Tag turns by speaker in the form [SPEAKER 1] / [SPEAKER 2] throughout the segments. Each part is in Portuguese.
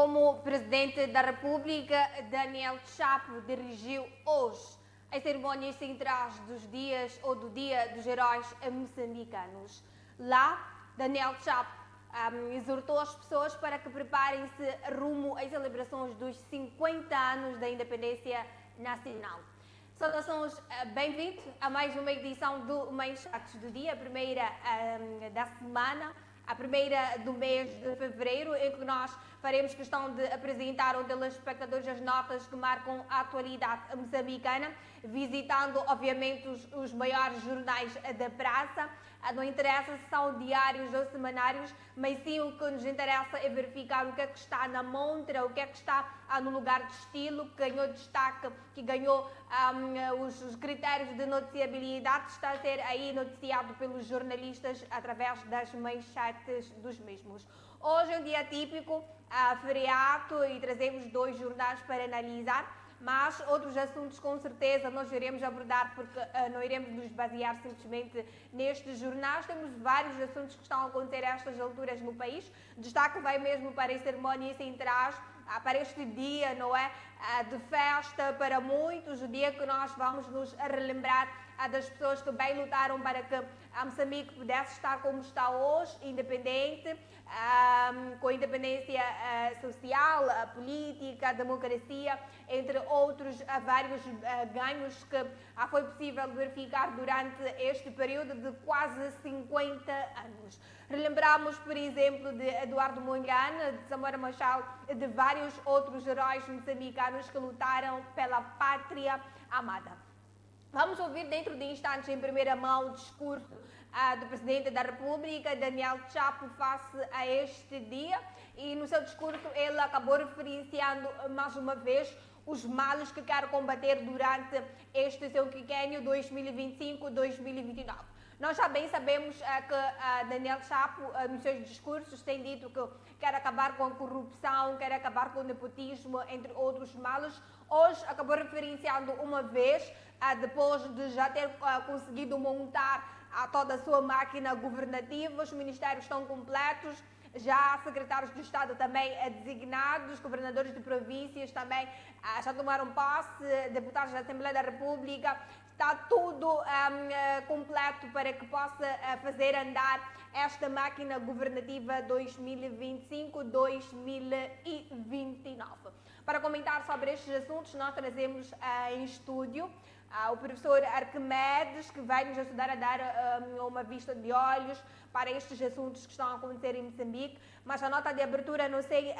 [SPEAKER 1] Como Presidente da República, Daniel Chapo dirigiu hoje as cerimônias centrais do Dia dos Heróis Moçambicanos. Lá, Daniel Chapo exortou as pessoas para que preparem-se rumo às celebrações dos 50 anos da independência nacional. Saudações, bem-vindo a mais uma edição do Manchetes do Dia, a primeira da semana, a primeira do mês de fevereiro, em que nós faremos questão de apresentar aos telespectadores as notas que marcam a atualidade moçambicana, visitando, obviamente, os maiores jornais da praça. Não interessa se são diários ou semanários, mas sim o que nos interessa é verificar o que é que está na montra, o que é que está no lugar de estilo, que ganhou destaque, que ganhou os critérios de noticiabilidade, está a ser aí noticiado pelos jornalistas através das manchetes dos mesmos. Hoje é um dia típico, feriado, e trazemos dois jornais para analisar, mas outros assuntos com certeza nós iremos abordar, porque não iremos nos basear simplesmente nestes jornais. Temos vários assuntos que estão a acontecer a estas alturas no país. Destaque vai mesmo para as cerimônias centrais, para este dia, não é? De festa para muitos, o dia que nós vamos nos relembrar das pessoas que bem lutaram para que a Moçambique pudesse estar como está hoje, independente, com independência social, política, a democracia, entre outros vários ganhos que foi possível verificar durante este período de quase 50 anos. Relembramos, por exemplo, de Eduardo Mondlane, de Samora Machel, de vários outros heróis moçambicanos que lutaram pela pátria amada. Vamos ouvir dentro de instantes, em primeira mão, o discurso do Presidente da República, Daniel Chapo, face a este dia. E no seu discurso ele acabou referenciando mais uma vez os males que quer combater durante este seu quinquênio 2025-2029. Nós já bem sabemos que Daniel Chapo, nos seus discursos, tem dito que quer acabar com a corrupção, quer acabar com o nepotismo, entre outros males. Hoje acabou referenciando uma vez, depois de já ter conseguido montar toda a sua máquina governativa, os ministérios estão completos, já secretários de Estado também designados, governadores de províncias também já tomaram posse, deputados da Assembleia da República. Está tudo completo para que possa fazer andar esta máquina governativa 2025-2029. Para comentar sobre estes assuntos, nós trazemos em estúdio o professor Arquimedes, que vai nos ajudar a dar uma vista de olhos para estes assuntos que estão a acontecer em Moçambique. Mas a nota de abertura, não sei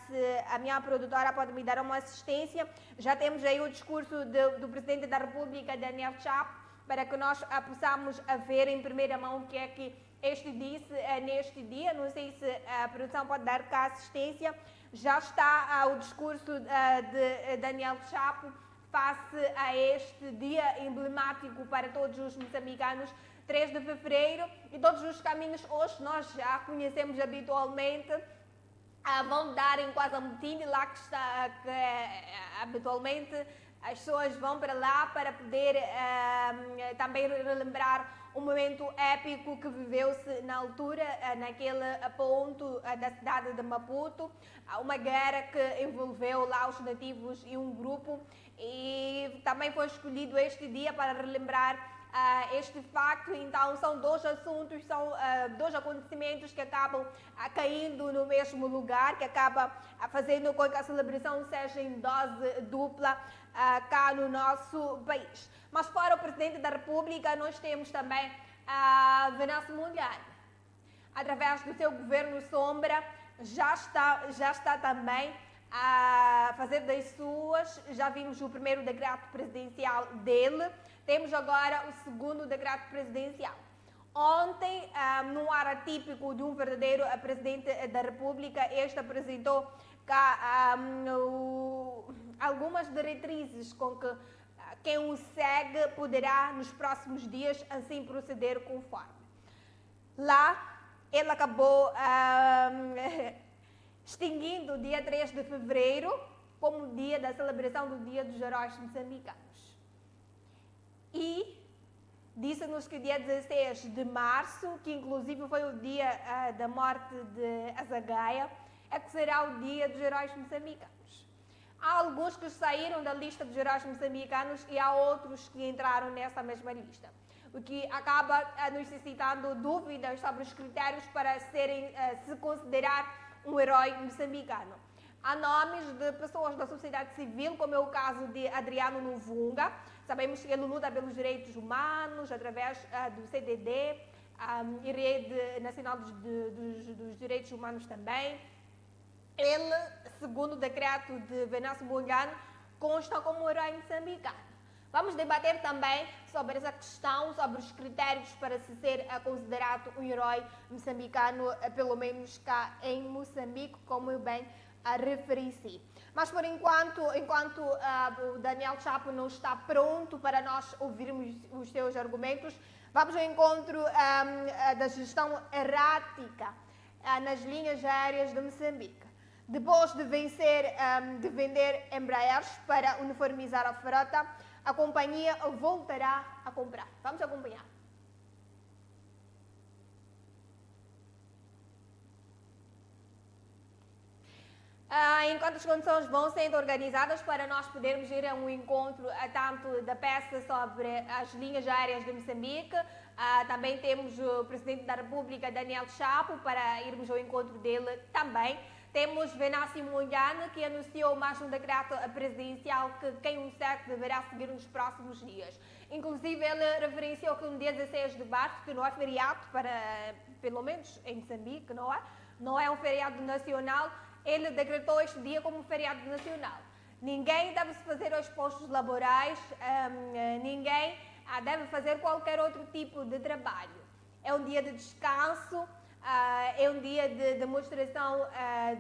[SPEAKER 1] se a minha produtora pode me dar uma assistência. Já temos aí o discurso do Presidente da República, Daniel Chapo, para que nós possamos ver em primeira mão o que é que este disse neste dia. Não sei se a produção pode dar cá assistência. Já está o discurso de Daniel Chapo face a este dia emblemático para todos os moçambicanos, 3 de fevereiro, e todos os caminhos hoje nós já conhecemos habitualmente, vão dar em Kwazza Mutini, lá que está, habitualmente as pessoas vão para lá para poder também relembrar um momento épico que viveu-se na altura, naquele ponto da cidade de Maputo, uma guerra que envolveu lá os nativos e um grupo, e também foi escolhido este dia para relembrar este facto. Então são dois assuntos, são dois acontecimentos que acabam caindo no mesmo lugar, que acaba fazendo com que a celebração seja em dose dupla cá no nosso país. Mas para o Presidente da República nós temos também Venâncio Mondlane. Através do seu governo sombra, já está também a fazer das suas. Já vimos o primeiro decreto presidencial dele, temos agora o segundo decreto presidencial. Ontem, num ar atípico de um verdadeiro Presidente da República, este apresentou cá algumas diretrizes com que quem o segue poderá, nos próximos dias, assim proceder conforme. Lá, ele acabou extinguindo o dia 3 de fevereiro como dia da celebração do Dia dos Heróis Moçambicanos. E disse-nos que dia 16 de março, que inclusive foi o dia da morte de Azagaia, é que será o Dia dos Heróis Moçambicanos. Há alguns que saíram da lista dos heróis moçambicanos e há outros que entraram nessa mesma lista, o que acaba nos suscitando dúvidas sobre os critérios para se considerar um herói moçambicano. Há nomes de pessoas da sociedade civil, como é o caso de Adriano Novunga. Sabemos que ele luta pelos direitos humanos através do CDD e Rede Nacional dos Direitos Humanos também. Ele, segundo o decreto de Venâncio Mondlane, consta como herói moçambicano. Vamos debater também sobre essa questão, sobre os critérios para se ser considerado um herói moçambicano, pelo menos cá em Moçambique, como eu bem referi-se. Mas por enquanto o Daniel Chapo não está pronto para nós ouvirmos os seus argumentos, vamos ao encontro da gestão errática nas linhas aéreas de Moçambique. Depois de vender Embraers para uniformizar a frota, a companhia voltará a comprar. Vamos acompanhar. Enquanto as condições vão sendo organizadas para nós podermos ir a um encontro tanto da peça sobre as linhas aéreas de Moçambique, também temos o Presidente da República, Daniel Chapo, para irmos ao encontro dele também. Temos Venâncio Mondlane, que anunciou mais um decreto presidencial que quem o segue deverá seguir nos próximos dias. Inclusive, ele referenciou que no dia 16 de março, que não é feriado, pelo menos em Moçambique, não é um feriado nacional, ele decretou este dia como um feriado nacional. Ninguém deve se fazer aos postos laborais, ninguém deve fazer qualquer outro tipo de trabalho. É um dia de descanso, é um dia de demonstração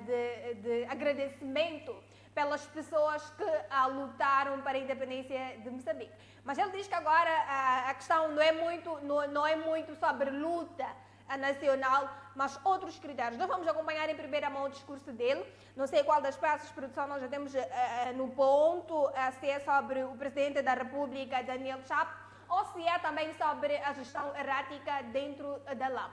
[SPEAKER 1] de agradecimento pelas pessoas que lutaram para a independência de Moçambique. Mas ele diz que agora a questão não é muito sobre luta nacional, mas outros critérios. Nós vamos acompanhar em primeira mão o discurso dele. Não sei qual das peças de produção nós já temos no ponto, se é sobre o Presidente da República, Daniel Chapo, ou se é também sobre a gestão errática dentro da LAM.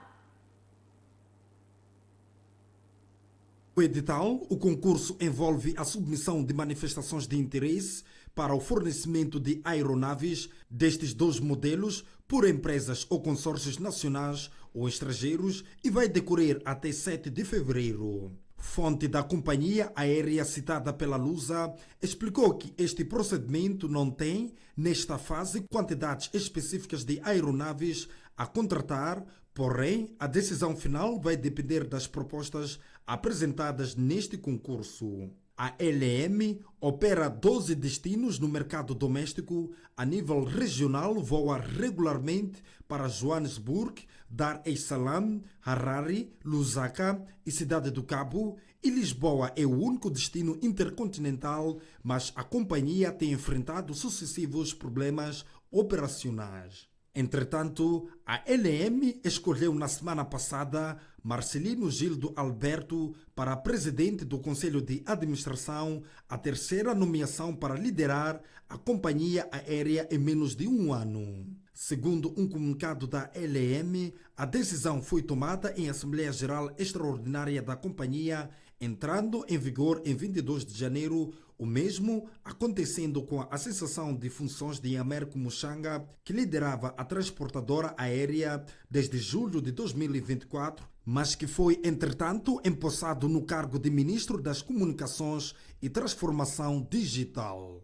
[SPEAKER 2] O edital, o concurso envolve a submissão de manifestações de interesse para o fornecimento de aeronaves destes dois modelos por empresas ou consórcios nacionais ou estrangeiros e vai decorrer até 7 de fevereiro. Fonte da companhia aérea citada pela Lusa explicou que este procedimento não tem, nesta fase, quantidades específicas de aeronaves a contratar, porém, a decisão final vai depender das propostas apresentadas neste concurso. A LM opera 12 destinos no mercado doméstico. A nível regional, voa regularmente para Joanesburgo, Dar es Salaam, Harare, Lusaka e Cidade do Cabo, e Lisboa é o único destino intercontinental, mas a companhia tem enfrentado sucessivos problemas operacionais. Entretanto, a LM escolheu na semana passada Marcelino Gildo Alberto para presidente do Conselho de Administração, a terceira nomeação para liderar a companhia aérea em menos de um ano. Segundo um comunicado da LM, a decisão foi tomada em Assembleia Geral Extraordinária da companhia, entrando em vigor em 22 de janeiro, o mesmo acontecendo com a cessação de funções de Américo Muxanga, que liderava a transportadora aérea desde julho de 2024, mas que foi, entretanto, empossado no cargo de Ministro das Comunicações e Transformação Digital.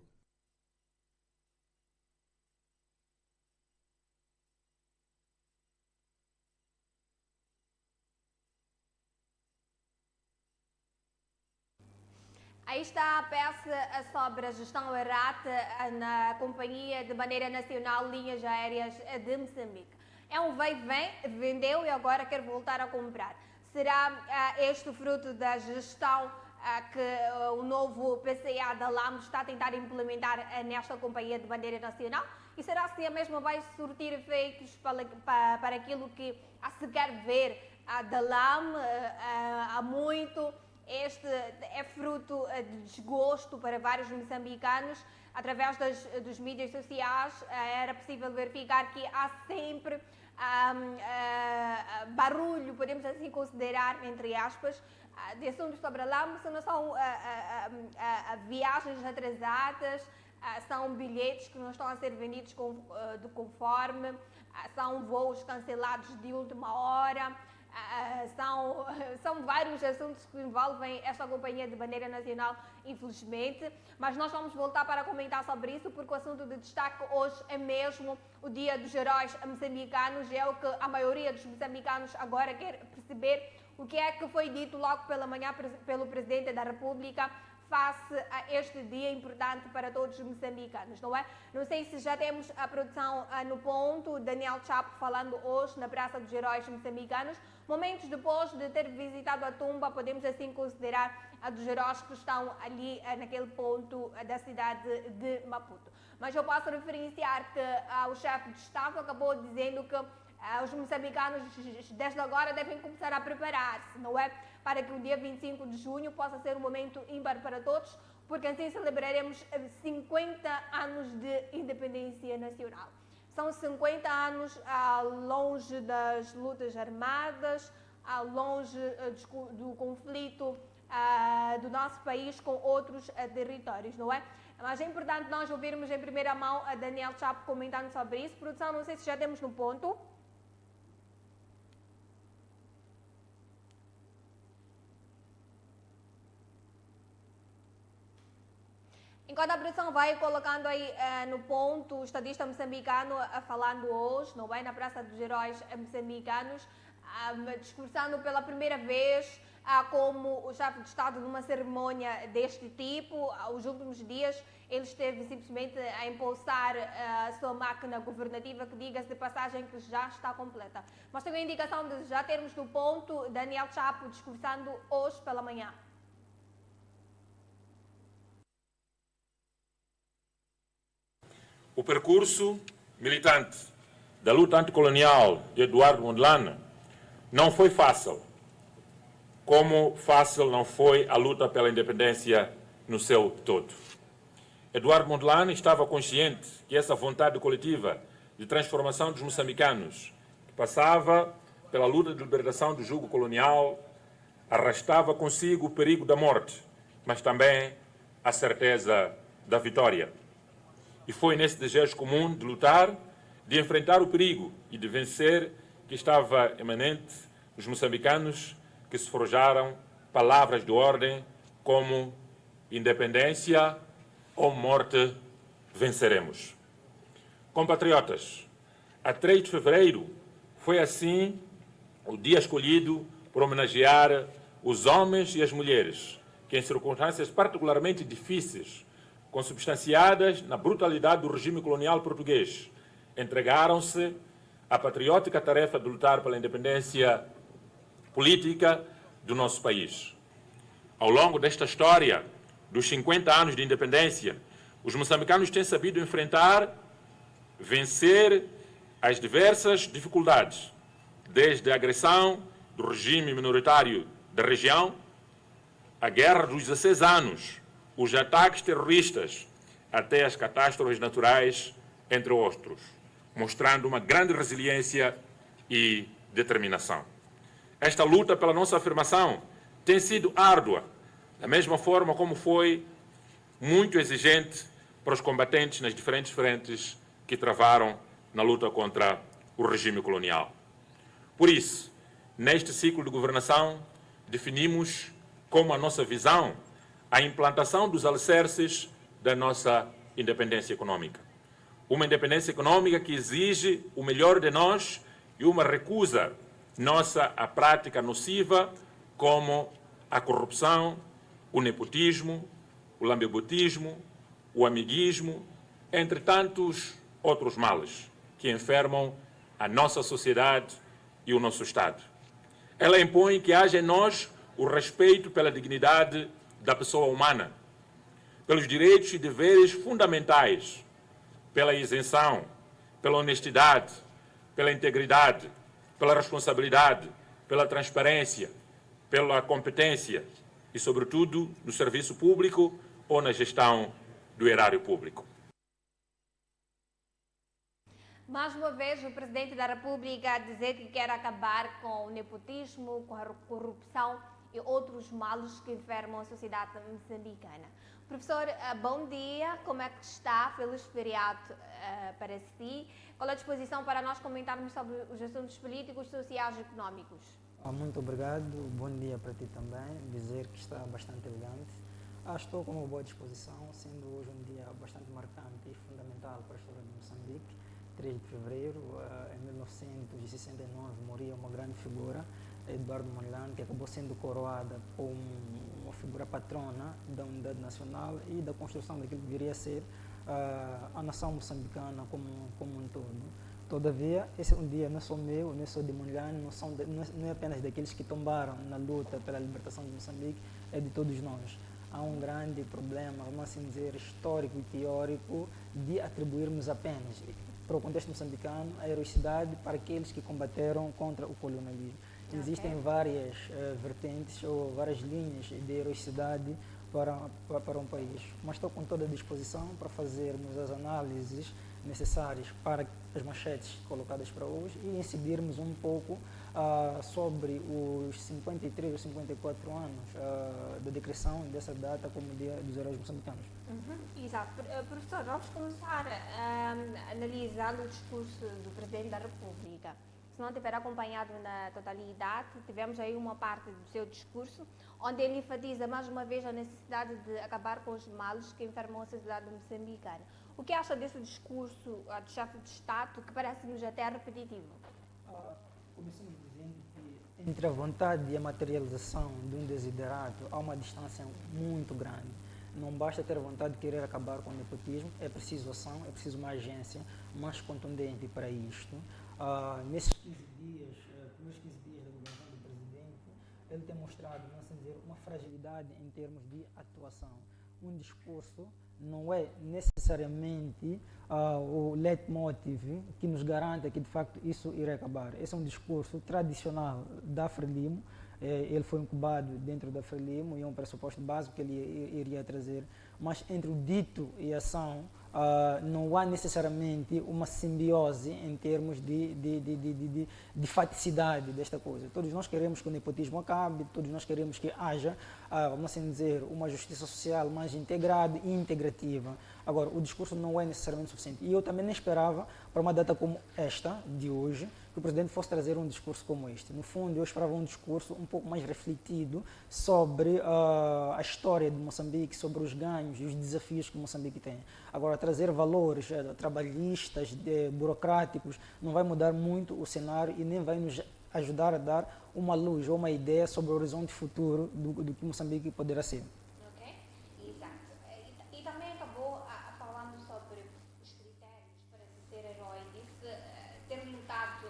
[SPEAKER 1] Aí está a peça sobre a gestão errata na companhia de maneira nacional Linhas Aéreas de Moçambique. É um vai e vem, vendeu e agora quer voltar a comprar. Será este o fruto da gestão que o novo PCA da LAM está a tentar implementar nesta companhia de maneira nacional? E será se a mesma vai surtir efeitos para aquilo que se quer ver da LAM há muito? Este é fruto de desgosto para vários moçambicanos. Através dos mídias sociais era possível verificar que há sempre barulho, podemos assim considerar, entre aspas, de assuntos sobre a LAMSA, não são viagens atrasadas, são bilhetes que não estão a ser vendidos de conforme, são voos cancelados de última hora, são vários assuntos que envolvem esta companhia de bandeira nacional, infelizmente, mas nós vamos voltar para comentar sobre isso, porque o assunto de destaque hoje é mesmo o Dia dos Heróis Moçambicanos, é o que a maioria dos moçambicanos agora quer perceber o que é que foi dito logo pela manhã pelo Presidente da República face a este dia importante para todos os moçambicanos, não é? Não sei se já temos a produção no ponto, Daniel Chapo falando hoje na Praça dos Heróis Moçambicanos. Momentos depois de ter visitado a tumba, podemos assim considerar a dos heróis que estão ali naquele ponto da cidade de Maputo. Mas eu posso referenciar que o chefe de Estado acabou dizendo que os moçambicanos desde agora devem começar a preparar-se, não é? Para que o dia 25 de junho possa ser um momento ímpar para todos, porque assim celebraremos 50 anos de independência nacional. São 50 anos longe das lutas armadas, longe do conflito do nosso país com outros territórios, não é? Mas é importante nós ouvirmos em primeira mão a Daniel Chapo comentando sobre isso. Produção, não sei se já temos no ponto. Enquanto a produção vai colocando aí no ponto o estadista moçambicano falando hoje, não é? Na Praça dos Heróis Moçambicanos, discursando pela primeira vez como o chefe de Estado numa cerimônia deste tipo. Os últimos dias ele esteve simplesmente a impulsar a sua máquina governativa, que diga-se de passagem que já está completa. Mas tenho a indicação de já termos no ponto Daniel Chapo discursando hoje pela manhã.
[SPEAKER 3] O percurso militante da luta anticolonial de Eduardo Mondlane não foi fácil, como fácil não foi a luta pela independência no seu todo. Eduardo Mondlane estava consciente que essa vontade coletiva de transformação dos moçambicanos, que passava pela luta de libertação do jugo colonial, arrastava consigo o perigo da morte, mas também a certeza da vitória. E foi nesse desejo comum de lutar, de enfrentar o perigo e de vencer que estava emanente nos moçambicanos que se forjaram palavras de ordem como independência ou morte, venceremos. Compatriotas, a 3 de fevereiro foi assim o dia escolhido para homenagear os homens e as mulheres que, em circunstâncias particularmente difíceis, consubstanciadas na brutalidade do regime colonial português, entregaram-se à patriótica tarefa de lutar pela independência política do nosso país. Ao longo desta história dos 50 anos de independência, os moçambicanos têm sabido enfrentar, vencer as diversas dificuldades, desde a agressão do regime minoritário da região, a guerra dos 16 anos, os ataques terroristas, até as catástrofes naturais, entre outros, mostrando uma grande resiliência e determinação. Esta luta pela nossa afirmação tem sido árdua, da mesma forma como foi muito exigente para os combatentes nas diferentes frentes que travaram na luta contra o regime colonial. Por isso, neste ciclo de governação, definimos como a nossa visão a implantação dos alicerces da nossa independência econômica. Uma independência econômica que exige o melhor de nós e uma recusa nossa à prática nociva como a corrupção, o nepotismo, o lambebutismo, o amiguismo, entre tantos outros males que enfermam a nossa sociedade e o nosso Estado. Ela impõe que haja em nós o respeito pela dignidade da pessoa humana, pelos direitos e deveres fundamentais, pela isenção, pela honestidade, pela integridade, pela responsabilidade, pela transparência, pela competência e, sobretudo, no serviço público ou na gestão do erário público.
[SPEAKER 1] Mais uma vez, o Presidente da República dizer que quer acabar com o nepotismo, com a corrupção e outros males que enfermam a sociedade moçambicana. Professor, bom dia. Como é que está? Feliz feriado para si. Qual a disposição para nós comentarmos sobre os assuntos políticos, sociais e económicos?
[SPEAKER 4] Muito obrigado. Bom dia para ti também. Dizer que está bastante elegante. Estou com uma boa disposição, sendo hoje um dia bastante marcante e fundamental para a história de Moçambique. 3 de fevereiro, em 1969, morria uma grande figura, Eduardo Mondlane, que acabou sendo coroada como uma figura patrona da unidade nacional e da construção daquilo que viria a ser a nação moçambicana como um todo. Todavia, esse é um dia não só meu, não é só de Mondlane, não é apenas daqueles que tombaram na luta pela libertação de Moçambique, é de todos nós. Há um grande problema, vamos assim dizer, histórico e teórico de atribuirmos apenas, para o contexto moçambicano, a heroicidade para aqueles que combateram contra o colonialismo. Existem várias vertentes ou várias linhas de heroicidade para um país, mas estou com toda a disposição para fazermos as análises necessárias para as manchetes colocadas para hoje e incidirmos um pouco sobre os 53 ou 54 anos da decreção dessa data como Dia dos Heróis Moçambicanos.
[SPEAKER 1] Exato. Professor, vamos começar a analisar o discurso do Presidente da República. Se não tiver acompanhado na totalidade, tivemos aí uma parte do seu discurso, onde ele enfatiza mais uma vez a necessidade de acabar com os males que enfermam a sociedade moçambicana. O que acha desse discurso do chefe de Estado, que parece-nos até repetitivo?
[SPEAKER 4] Começamos dizendo que entre a vontade e a materialização de um desiderato há uma distância muito grande. Não basta ter vontade de querer acabar com o nepotismo, é preciso ação, é preciso uma agência mais contundente para isto. Nesses 15 dias, primeiros 15 dias da governação do Presidente, ele tem mostrado, vamos assim dizer, uma fragilidade em termos de atuação. Um discurso não é necessariamente o leitmotiv que nos garanta que de facto isso irá acabar. Esse é um discurso tradicional da Frelimo. Ele foi incubado dentro da Frelimo e é um pressuposto básico que ele iria trazer, mas entre o dito e a ação não há necessariamente uma simbiose em termos de faticidade desta coisa. Todos nós queremos que o nepotismo acabe, todos nós queremos que haja, vamos assim dizer, uma justiça social mais integrada e integrativa. Agora, o discurso não é necessariamente suficiente. E eu também não esperava, para uma data como esta, de hoje, que o Presidente fosse trazer um discurso como este. No fundo, eu esperava um discurso um pouco mais refletido sobre a história de Moçambique, sobre os ganhos e os desafios que Moçambique tem. Agora, trazer valores trabalhistas, burocráticos, não vai mudar muito o cenário e nem vai nos ajudar a dar uma luz ou uma ideia sobre o horizonte futuro do que Moçambique poderá ser.
[SPEAKER 1] Ok, exato. E também acabou falando sobre os critérios para se ser herói. Disse ter lutado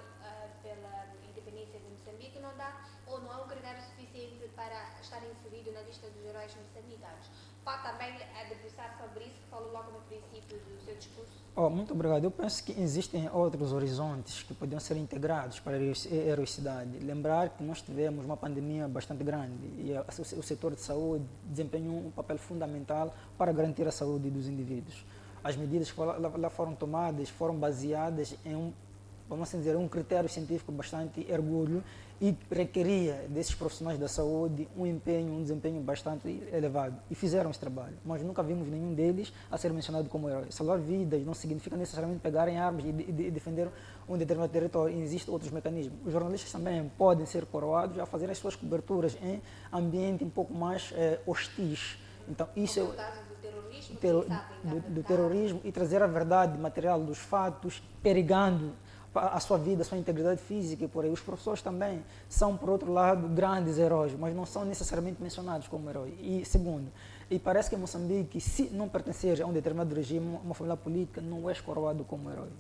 [SPEAKER 1] pela independência de Moçambique não dá, ou não é um critério suficiente para estar inserido na lista dos heróis moçambicanos. Pode também debruçar sobre isso, que falou logo no princípio do seu discurso?
[SPEAKER 4] Muito obrigado. Eu penso que existem outros horizontes que podiam ser integrados para a heroicidade. Lembrar que nós tivemos uma pandemia bastante grande e o setor de saúde desempenhou um papel fundamental para garantir a saúde dos indivíduos. As medidas que lá foram tomadas foram baseadas em vamos assim dizer, um critério científico bastante ergúleo e requeria desses profissionais da saúde um desempenho bastante elevado. E fizeram esse trabalho, mas nunca vimos nenhum deles a ser mencionado como herói. Salvar vidas não significa necessariamente pegarem armas e defender um determinado território. Existem outros mecanismos. Os jornalistas também podem ser coroados a fazer as suas coberturas em ambiente um pouco mais hostis. Então, isso
[SPEAKER 1] no caso do terrorismo,
[SPEAKER 4] do terrorismo e trazer a verdade material dos fatos, perigando a sua vida, a sua integridade física e por aí. Os professores também são, por outro lado, grandes heróis, mas não são necessariamente mencionados como herói. E segundo, e parece que Moçambique, se não pertencer a um determinado regime, uma família política, não é coroado como herói.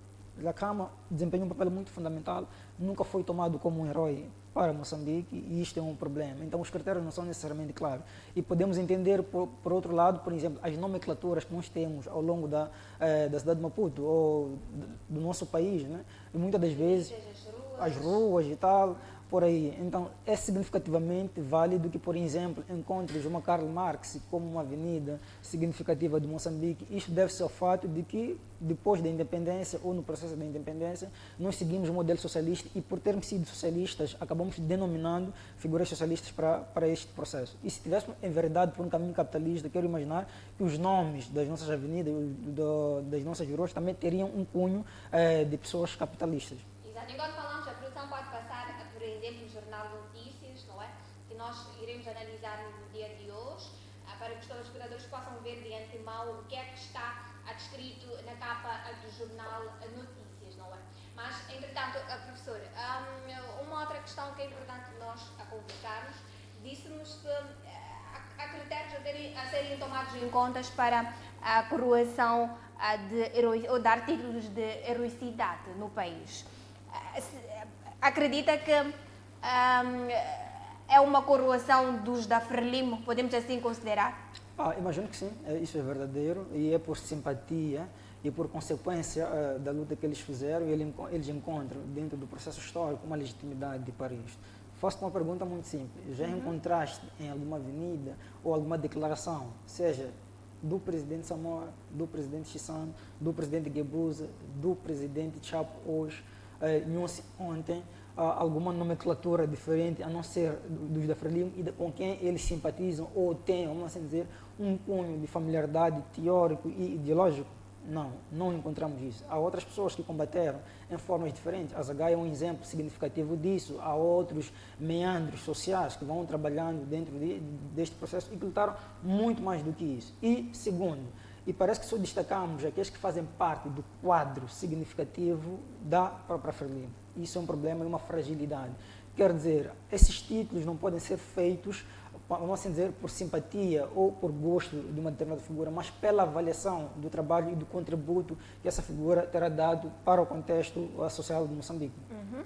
[SPEAKER 4] Lacama desempenhou um papel muito fundamental, nunca foi tomado como um herói para Moçambique e isto é um problema. Então os critérios não são necessariamente claros. E podemos entender, por outro lado, por exemplo, as nomenclaturas que nós temos ao longo da cidade de Maputo ou do nosso país, né? E muitas das vezes as ruas e tal, por aí. Então, é significativamente válido que, por exemplo, encontres uma Karl Marx como uma avenida significativa de Moçambique. Isto deve-se ao fato de que, depois da independência ou no processo da independência, nós seguimos o modelo socialista e, por termos sido socialistas, acabamos denominando figuras socialistas para este processo. E se tivéssemos enveredado por um caminho capitalista, quero imaginar que os nomes das nossas avenidas, das nossas ruas, também teriam um cunho de pessoas capitalistas.
[SPEAKER 1] Exato. Enquanto falamos, a produção pode passar, por exemplo, o Jornal Notícias, não é? Que nós iremos analisar no dia de hoje, para que os telespectadores possam ver de antemão o que é que está descrito na capa do Jornal Notícias, não é? Mas, entretanto, professor, uma outra questão que é importante nós conversarmos, disse-nos que há critérios a serem tomados em conta para a coroação ou dar títulos de heroicidade no país. Acredita que é uma coroação dos da Frelimo, podemos assim considerar?
[SPEAKER 4] Imagino que sim, isso é verdadeiro e é por simpatia e por consequência da luta que eles fizeram, eles encontram dentro do processo histórico uma legitimidade para isto. Faço uma pergunta muito simples. Já encontraste em alguma avenida ou alguma declaração, seja do presidente Samoa, do presidente Chissano, do presidente Guebuza, do presidente Chapo hoje, ontem, alguma nomenclatura diferente, a não ser dos da Frelimo e com quem eles simpatizam ou têm, vamos assim dizer, um cunho de familiaridade teórico e ideológico? Não encontramos isso. Há outras pessoas que combateram em formas diferentes. A Zagaia é um exemplo significativo disso. Há outros meandros sociais que vão trabalhando dentro deste processo e que lutaram muito mais do que isso. E, segundo, e parece que só destacamos aqueles que fazem parte do quadro significativo da própria Frelimo. Isso é um problema e uma fragilidade. Quer dizer, esses títulos não podem ser feitos, vamos assim dizer, por simpatia ou por gosto de uma determinada figura, mas pela avaliação do trabalho e do contributo que essa figura terá dado para o contexto social de Moçambique.
[SPEAKER 1] Uhum.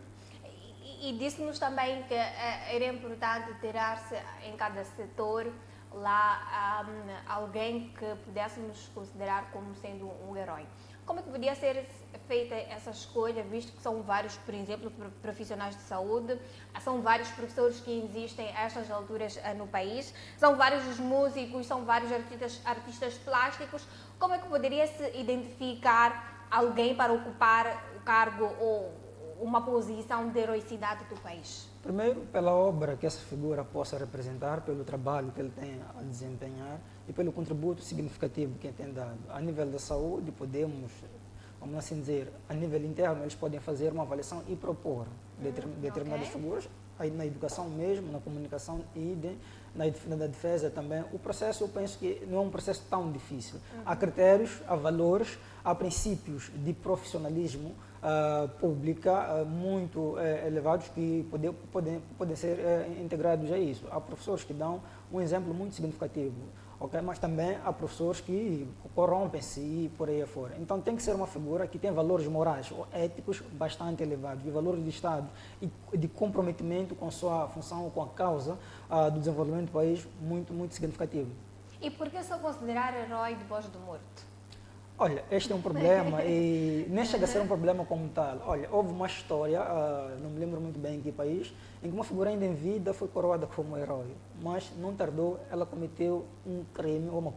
[SPEAKER 1] E disse-nos também que era importante tirar-se em cada setor lá alguém que pudéssemos considerar como sendo um herói. Como é que podia ser feita essa escolha, visto que são vários, por exemplo, profissionais de saúde, são vários professores que existem a estas alturas no país, são vários os músicos, são vários artistas plásticos. Como é que poderia-se identificar alguém para ocupar o cargo ou uma posição de heroicidade do país?
[SPEAKER 4] Primeiro, pela obra que essa figura possa representar, pelo trabalho que ele tem a desempenhar e pelo contributo significativo que ele tem dado. A nível da saúde, podemos, vamos assim dizer, a nível interno, eles podem fazer uma avaliação e propor determinadas figuras, aí na educação mesmo, na comunicação e na defesa também. O processo, eu penso que não é um processo tão difícil. Há critérios, há valores, há princípios de profissionalismo pública muito elevados que podem ser integrados a isso. Há professores que dão um exemplo muito significativo, okay? Mas também há professores que corrompem-se e por aí afora. Então tem que ser uma figura que tem valores morais ou éticos bastante elevados, de valores de Estado e de comprometimento com sua função, com a causa do desenvolvimento do país muito, muito significativo.
[SPEAKER 1] E por que só considerar herói depois do morto?
[SPEAKER 4] Olha, este é um problema e nem chega a ser um problema como tal. Olha, houve uma história, não me lembro muito bem em que país, em que uma figura ainda em vida foi coroada como herói, mas não tardou, ela cometeu um crime, ou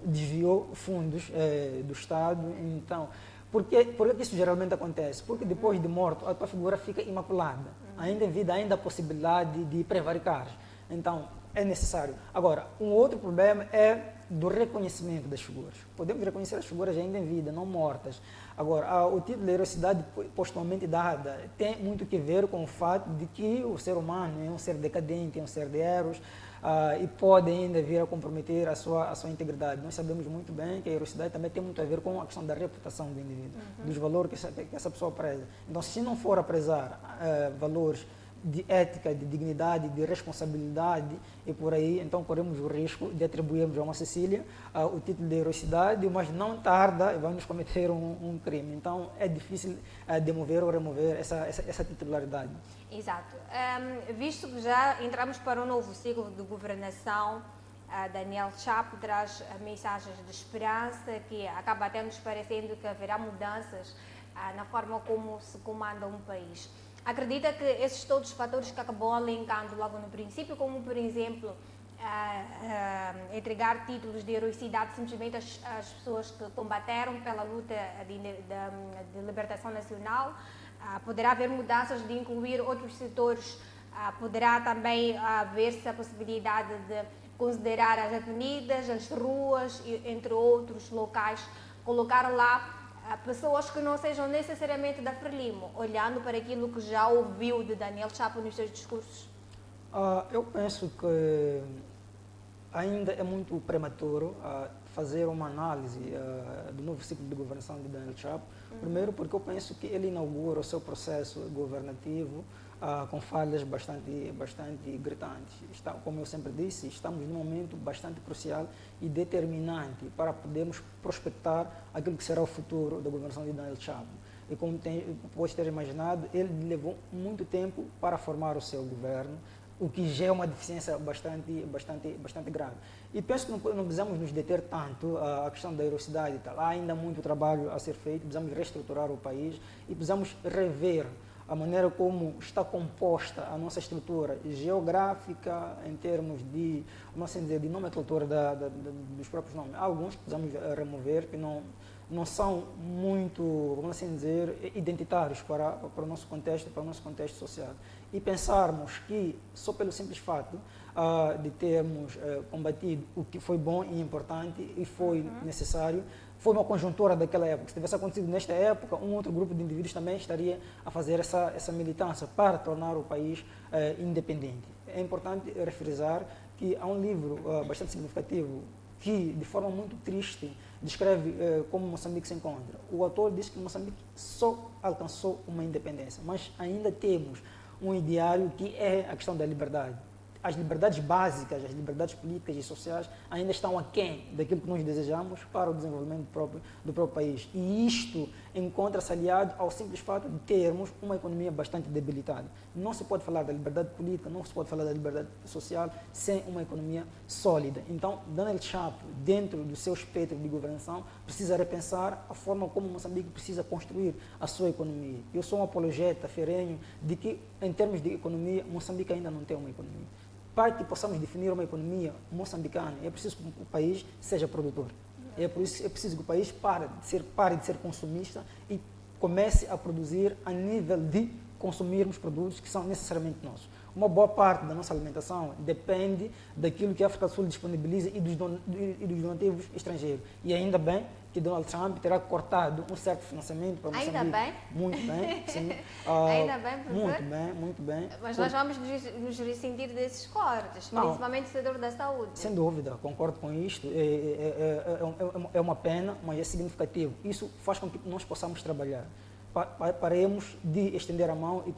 [SPEAKER 4] desviou fundos do Estado. Então, por que isso geralmente acontece? Porque depois de morto, a tua figura fica imaculada. Ainda em vida, ainda há a possibilidade de prevaricar. Então, é necessário. Agora, um outro problema é do reconhecimento das figuras. Podemos reconhecer as figuras ainda em vida, não mortas. Agora, o título de heroicidade postumamente dada tem muito que ver com o fato de que o ser humano é um ser decadente, é um ser de erros, e pode ainda vir a comprometer a sua integridade. Nós sabemos muito bem que a heroicidade também tem muito a ver com a questão da reputação do indivíduo, dos valores que essa pessoa preza. Então, se não for a prezar valores de ética, de dignidade, de responsabilidade e por aí, então corremos o risco de atribuirmos a uma Cecília o título de heroicidade, mas não tarda e vamos cometer um crime. Então é difícil demover ou remover essa titularidade.
[SPEAKER 1] Exato. Visto que já entramos para um novo ciclo de governação, Daniel Chapo traz mensagens de esperança que acaba até nos parecendo que haverá mudanças na forma como se comanda um país. Acredita que esses todos os fatores que acabou alencando logo no princípio, como por exemplo entregar títulos de heroicidade simplesmente às pessoas que combateram pela luta de libertação nacional, poderá haver mudanças de incluir outros setores, poderá também haver-se a possibilidade de considerar as avenidas, as ruas, entre outros locais, colocar lá pessoas que não sejam necessariamente da Frelimo, olhando para aquilo que já ouviu de Daniel Chapo nos seus discursos?
[SPEAKER 4] Eu penso que ainda é muito prematuro fazer uma análise do novo ciclo de governação de Daniel Chapo. Primeiro porque eu penso que ele inaugura o seu processo governativo com falhas bastante gritantes. Como eu sempre disse, estamos num momento bastante crucial e determinante para podermos prospectar aquilo que será o futuro da governação de Daniel Chapo. E como pode ter imaginado, ele levou muito tempo para formar o seu governo, o que já é uma deficiência bastante grave. E penso que não precisamos nos deter tanto à questão da heroicidade e tal. Há ainda muito trabalho a ser feito, precisamos reestruturar o país e precisamos rever a maneira como está composta a nossa estrutura geográfica em termos de, de nomenclatura dos próprios nomes. Há alguns que precisamos remover, que não são muito, identitários para o nosso contexto social. E pensarmos que, só pelo simples fato de termos combatido o que foi bom e importante e foi necessário, foi uma conjuntura daquela época. Se tivesse acontecido nesta época, um outro grupo de indivíduos também estaria a fazer essa militância para tornar o país independente. É importante refrisar que há um livro bastante significativo que, de forma muito triste, descreve como Moçambique se encontra. O autor diz que Moçambique só alcançou uma independência, mas ainda temos um ideário que é a questão da liberdade. As liberdades básicas, as liberdades políticas e sociais ainda estão aquém daquilo que nós desejamos para o desenvolvimento do próprio país. E isto encontra-se aliado ao simples fato de termos uma economia bastante debilitada. Não se pode falar da liberdade política, não se pode falar da liberdade social sem uma economia sólida. Então, Daniel Chapo, dentro do seu espectro de governação, precisa repensar a forma como Moçambique precisa construir a sua economia. Eu sou um apologeta ferrenho de que, em termos de economia, Moçambique ainda não tem uma economia. Para que possamos definir uma economia moçambicana, é preciso que o país seja produtor. É preciso que o país pare de ser consumista e comece a produzir a nível de consumirmos produtos que são necessariamente nossos. Uma boa parte da nossa alimentação depende daquilo que a África do Sul disponibiliza e dos donativos estrangeiros. E ainda bem que Donald Trump terá cortado um certo financiamento para Moçambique.
[SPEAKER 1] Ainda bem?
[SPEAKER 4] Muito bem, sim.
[SPEAKER 1] Ainda bem, professor?
[SPEAKER 4] Muito bem.
[SPEAKER 1] Mas nós vamos nos ressentir desses cortes, principalmente o setor da saúde.
[SPEAKER 4] Sem dúvida, concordo com isto. É uma pena, mas é significativo. Isso faz com que nós possamos trabalhar. Paremos de estender a mão e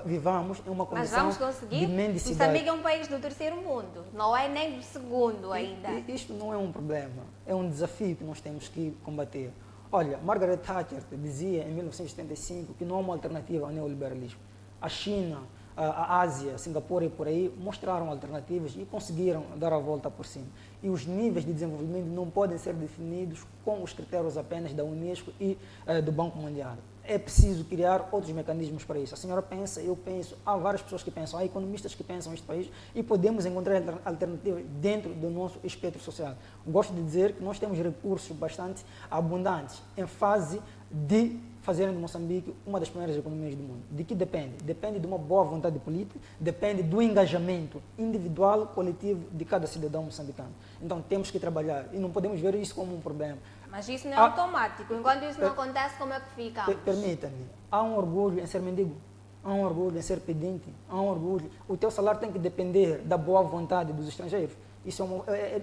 [SPEAKER 4] vivamos em uma condição de mendicidade.
[SPEAKER 1] Moçambique é um país do terceiro mundo, não é nem do segundo ainda.
[SPEAKER 4] Isto não é um problema, é um desafio que nós temos que combater. Olha, Margaret Thatcher dizia em 1975 que não há uma alternativa ao neoliberalismo. A China, a Ásia, Singapura e por aí mostraram alternativas e conseguiram dar a volta por cima. E os níveis de desenvolvimento não podem ser definidos com os critérios apenas da Unesco e do Banco Mundial. É preciso criar outros mecanismos para isso. A senhora pensa, eu penso, há várias pessoas que pensam, há economistas que pensam neste país e podemos encontrar alternativas dentro do nosso espectro social. Gosto de dizer que nós temos recursos bastante abundantes em fase de fazerem de Moçambique uma das primeiras economias do mundo. De que depende? Depende de uma boa vontade política, depende do engajamento individual, coletivo de cada cidadão moçambicano. Então temos que trabalhar e não podemos ver isso como um problema.
[SPEAKER 1] Mas isso não é automático. Enquanto isso não acontece, como é que fica?
[SPEAKER 4] Permita-me, há um orgulho em ser mendigo, há um orgulho em ser pedinte, há um orgulho. O teu salário tem que depender da boa vontade dos estrangeiros. Isso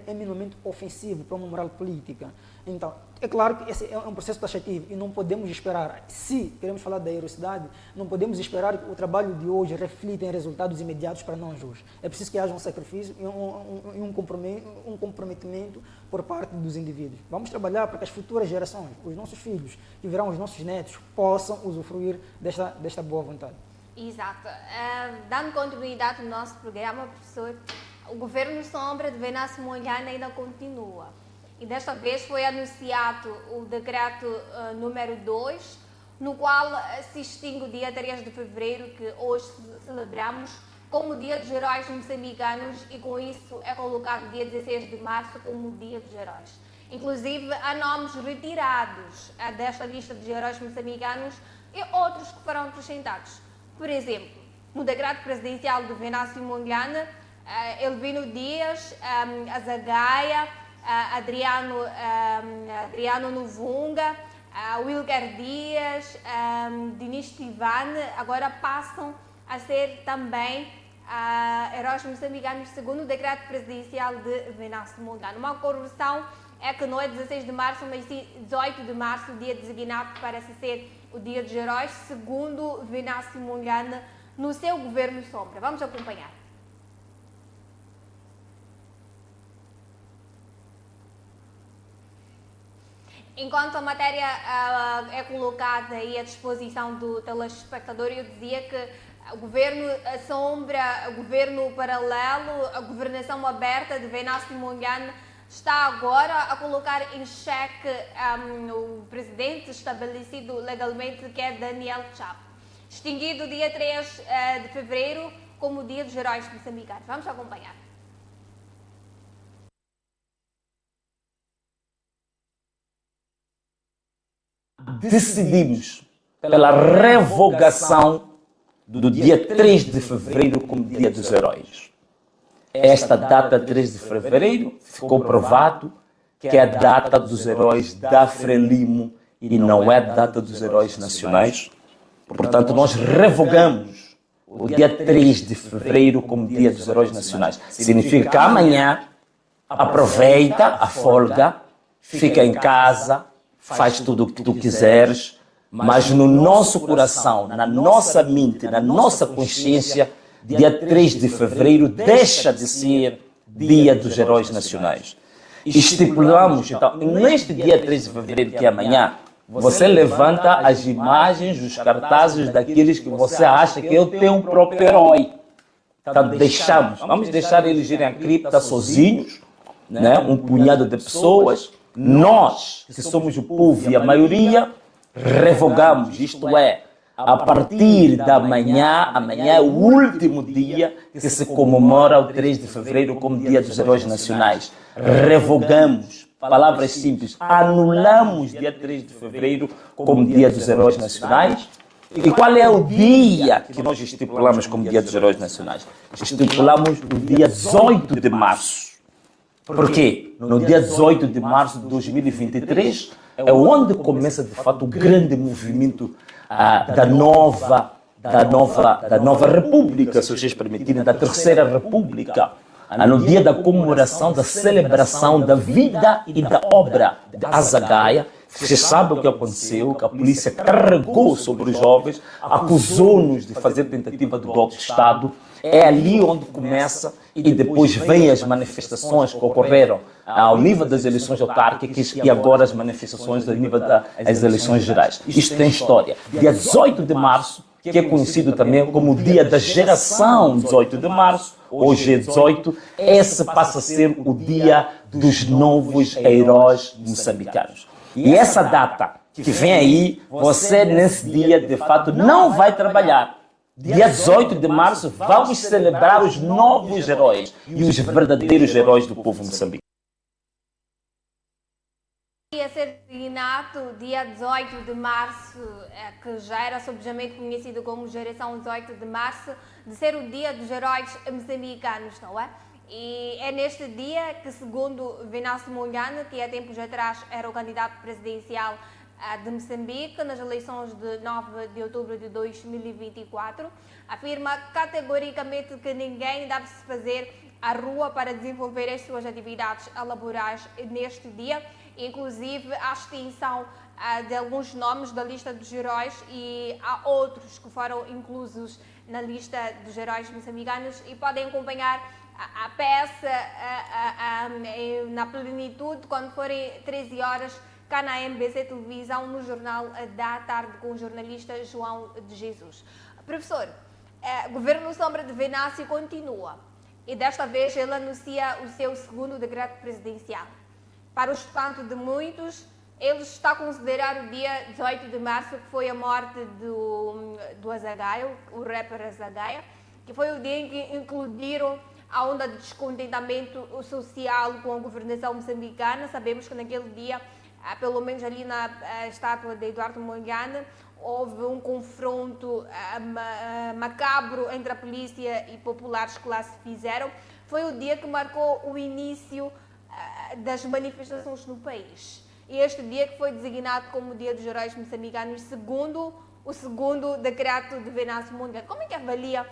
[SPEAKER 4] é minimamente ofensivo para uma moral política. Então, é claro que esse é um processo taxativo e não podemos esperar, se queremos falar da heroicidade, não podemos esperar que o trabalho de hoje reflita em resultados imediatos para nós hoje. É preciso que haja um sacrifício e um comprometimento por parte dos indivíduos. Vamos trabalhar para que as futuras gerações, os nossos filhos, que virão os nossos netos, possam usufruir desta boa vontade.
[SPEAKER 1] Exato. Dando continuidade no nosso programa, professor, o governo sombra de Venâncio Mondlane ainda continua. E desta vez foi anunciado o decreto número 2, no qual se extingue o dia 3 de fevereiro, que hoje celebramos, como Dia dos Heróis Moçambicanos, e com isso é colocado dia 16 de março como Dia dos Heróis. Inclusive, há nomes retirados desta lista dos heróis moçambicanos e outros que foram acrescentados. Por exemplo, no decreto presidencial do Venâncio Mondlane, Elvino Dias, Azagaia, Adriano Novunga, Wilker Dias, Dinis Tivane, agora passam a ser também heróis moçambicanos segundo o decreto presidencial de Venâncio Mondlane. Uma correção é que não é 16 de março, mas sim 18 de março, o dia designado para ser o Dia dos Heróis, segundo Venâncio Mondlane, no seu governo sombra. Vamos acompanhar. Enquanto a matéria é colocada aí à disposição do telespectador, eu dizia que o governo sombra, o governo paralelo, a governação aberta de Venâncio Mondlane está agora a colocar em xeque o presidente estabelecido legalmente, que é Daniel Chapo, extinguido dia 3 de fevereiro como Dia dos Heróis Moçambicanos. Vamos acompanhar.
[SPEAKER 5] Decidimos pela revogação do dia 3 de fevereiro como Dia dos Heróis. Esta data, 3 de fevereiro, ficou provado que é a data dos heróis da Frelimo e não é a data dos heróis nacionais. Portanto, nós revogamos o dia 3 de fevereiro como Dia dos Heróis Nacionais. Significa que amanhã aproveita a folga, fica em casa, faz tudo o que tu quiseres, mas no nosso coração, na nossa mente, na nossa consciência, dia 3 de fevereiro deixa de ser Dia dos Heróis Nacionais. Estipulamos, então, neste dia 3 de fevereiro, que é amanhã, você levanta as imagens, os cartazes daqueles que você acha que é o teu próprio herói. Então, vamos deixar eles irem à cripta sozinhos, né? Um punhado de pessoas. Nós, que somos o povo e a maioria, revogamos, isto é, a partir da amanhã é o último dia que se comemora o 3 de fevereiro como Dia dos Heróis Nacionais. Revogamos, palavras simples, anulamos dia 3 de fevereiro como Dia dos Heróis Nacionais. E qual é o dia que nós estipulamos como Dia dos Heróis Nacionais? Estipulamos o dia 18 de março. Por quê? No dia 18 de março de 2023 é onde começa, de fato, o grande movimento da nova República, se vocês permitirem, da Terceira República. No dia da comemoração, da celebração da vida e da obra de Azagaia. Vocês sabem o que aconteceu, que a polícia carregou sobre os jovens, acusou-nos de fazer tentativa de golpe de Estado. É ali onde começa e depois vem as manifestações que ocorreram ao nível das eleições autárquicas e agora as manifestações ao nível das eleições gerais. Isto tem história. Dia 18 de março, que é conhecido também como o dia da geração 18 de março, hoje é 18, esse passa a ser o dia dos novos heróis moçambicanos. E essa data que vem aí, você nesse dia de fato não vai trabalhar. Dia 18 de março vamos celebrar os novos heróis e os verdadeiros heróis do povo moçambicano.
[SPEAKER 1] Ia ser designado dia 18 de março, que já era subjamente conhecido como Geração 18 de Março, de ser o Dia dos Heróis Moçambicanos, não é? E é neste dia que, segundo Venâncio Mondlane, que há tempos atrás era o candidato presidencial de Moçambique nas eleições de 9 de outubro de 2024, afirma categoricamente que ninguém deve se fazer à rua para desenvolver as suas atividades laborais neste dia, inclusive a extinção de alguns nomes da lista dos heróis, e há outros que foram inclusos na lista dos heróis moçambicanos, e podem acompanhar a peça na plenitude quando forem 13 horas cá na MBC Televisão, no Jornal da Tarde, com o jornalista João de Jesus. Professor, o governo sombra de Venâncio continua e desta vez ele anuncia o seu segundo decreto presidencial. Para o espanto de muitos, Eles estão a considerar o dia 18 de março, que foi a morte do Azagaia, o rapper Azagaia, que foi o dia em que incluíram a onda de descontentamento social com a governação moçambicana. Sabemos que naquele dia, pelo menos ali na estátua de Eduardo Mondlane, houve um confronto macabro entre a polícia e populares que lá se fizeram. Foi o dia que marcou o início das manifestações no país. E este dia que foi designado como o Dia dos Heróis Moçambicanos, segundo o segundo decreto de Venâncio Mondlane. Como é que avalia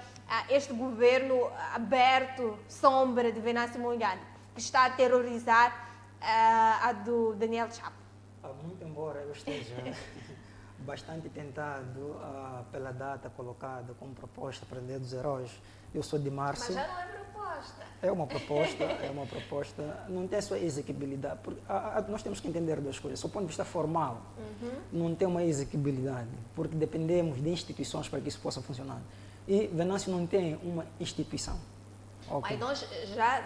[SPEAKER 1] este governo aberto, sombra de Venâncio Mondlane, que está a terrorizar a do Daniel Chapo?
[SPEAKER 4] Muito embora eu esteja bastante tentado pela data colocada como proposta para o Dia dos Heróis, eu sou de março.
[SPEAKER 1] Mas já não é proposta.
[SPEAKER 4] É uma proposta, não tem a sua exequibilidade. Porque, nós temos que entender duas coisas. Do ponto de vista formal, não tem uma exequibilidade, porque dependemos de instituições para que isso possa funcionar. E Venâncio não tem uma instituição. Okay.
[SPEAKER 1] Mas nós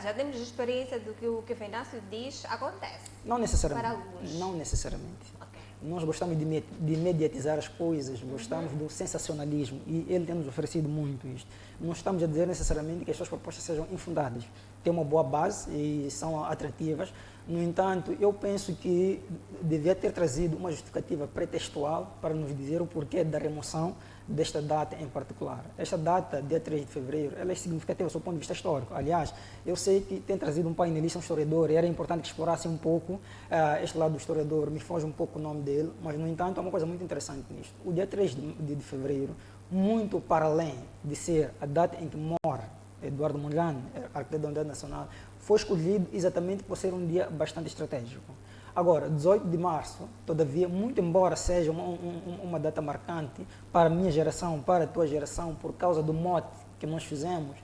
[SPEAKER 1] já temos experiência do que o que Venâncio diz acontece.
[SPEAKER 4] Não necessariamente.
[SPEAKER 1] Para alguns.
[SPEAKER 4] Não necessariamente.
[SPEAKER 1] Okay.
[SPEAKER 4] Nós gostamos de mediatizar as coisas, gostamos do sensacionalismo e ele tem nos oferecido muito isto. Não estamos a dizer necessariamente que as suas propostas sejam infundadas. Tem uma boa base e são atrativas. No entanto, eu penso que devia ter trazido uma justificativa pretextual para nos dizer o porquê da remoção desta data em particular. Esta data, dia 3 de fevereiro, ela é significativa do seu ponto de vista histórico. Aliás, eu sei que tem trazido um painelista, um historiador, e era importante que explorasse um pouco este lado do historiador, me foge um pouco o nome dele, mas, no entanto, há uma coisa muito interessante nisto. O dia 3 de fevereiro, muito para além de ser a data em que morre Eduardo Mondlane, arquiteto da Unidade Nacional, foi escolhido exatamente por ser um dia bastante estratégico. Agora, 18 de março, todavia, muito embora seja uma data marcante para a minha geração, para a tua geração, por causa do mote que nós fizemos,